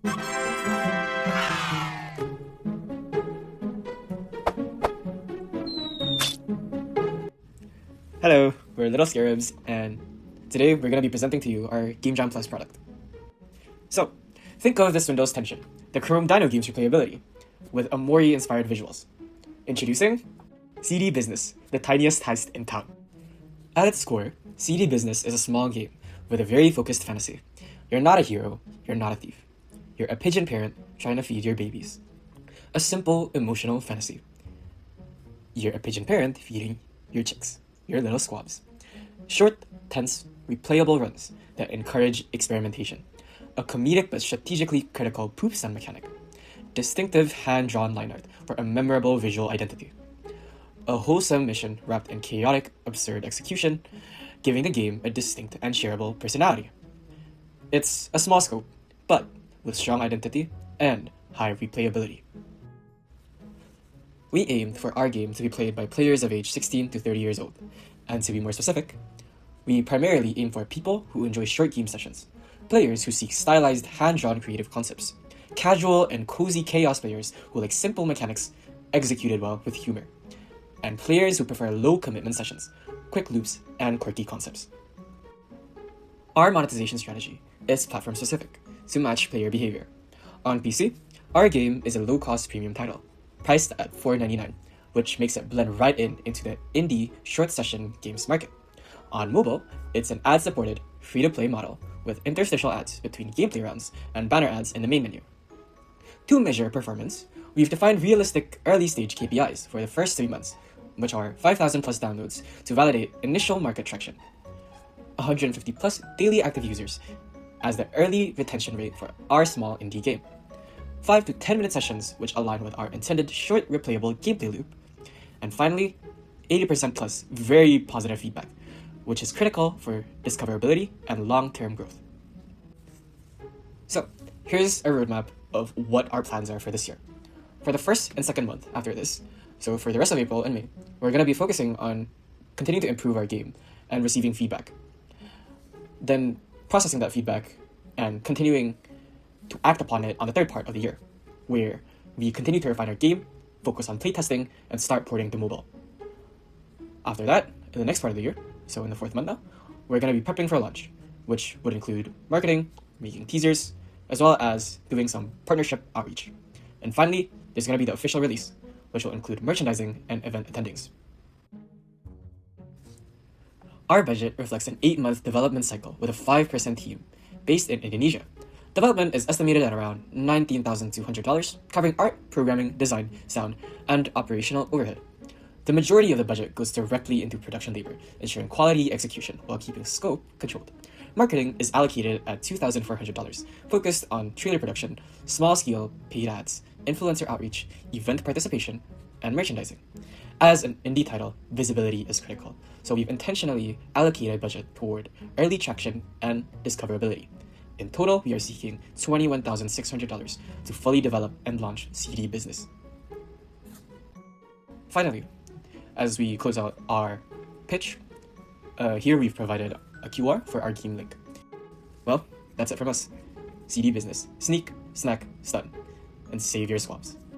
Hello, we're Little Scarabs, and today we're going to be presenting to you our Game Jam Plus product. So, think of this Windows Tension, the Chrome Dino game's replayability, with Amori-inspired visuals. Introducing Seedy Business, the tiniest heist in town. At its core, Seedy Business is a small game with a very focused fantasy. You're not a hero, you're not a thief. You're a pigeon parent trying to feed your babies. A simple, emotional fantasy. You're a pigeon parent feeding your chicks, your little squabs. Short, tense, replayable runs that encourage experimentation. A comedic but strategically critical poop stand mechanic. Distinctive hand-drawn line art for a memorable visual identity. A wholesome mission wrapped in chaotic, absurd execution, giving the game a distinct and shareable personality. It's a small scope, but with strong identity and high replayability. We aimed for our game to be played by players of age 16 to 30 years old, and to be more specific, we primarily aim for people who enjoy short game sessions, players who seek stylized, hand-drawn creative concepts, casual and cozy chaos players who like simple mechanics executed well with humor, and players who prefer low-commitment sessions, quick loops, and quirky concepts. Our monetization strategy is platform-specific, to match player behavior. On PC, our game is a low-cost premium title, priced at $4.99, which makes it blend right into the indie short session games market. On mobile, it's an ad-supported, free-to-play model with interstitial ads between gameplay rounds and banner ads in the main menu. To measure performance, we've defined realistic early-stage KPIs for the first 3 months, which are 5,000 plus downloads to validate initial market traction, 150 plus daily active users as the early retention rate for our small indie game, 5 to 10 minute sessions which align with our intended short replayable gameplay loop, and finally, 80% plus very positive feedback, which is critical for discoverability and long-term growth. So, here's a roadmap of what our plans are for this year. For the first and second month after this, so for the rest of April and May, we're going to be focusing on continuing to improve our game and receiving feedback. Then processing that feedback and continuing to act upon it on the third part of the year, where we continue to refine our game, focus on playtesting, and start porting to mobile. After that, in the next part of the year, so in the fourth month now, we're going to be prepping for launch, which would include marketing, making teasers, as well as doing some partnership outreach. And finally, there's going to be the official release, which will include merchandising and event attendings. Our budget reflects an 8-month development cycle with a 5% team based in Indonesia. Development is estimated at around $19,200, covering art, programming, design, sound, and operational overhead. The majority of the budget goes directly into production labor, ensuring quality execution while keeping scope controlled. Marketing is allocated at $2,400, focused on trailer production, small-scale paid ads, influencer outreach, event participation, and merchandising. As an indie title, visibility is critical, so we've intentionally allocated budget toward early traction and discoverability. In total, we are seeking $21,600 to fully develop and launch Seedy Business. Finally, as we close out our pitch, here we've provided a QR for our game link. Well, that's it from us. Seedy Business. Sneak, snack, stun, and save your squabs.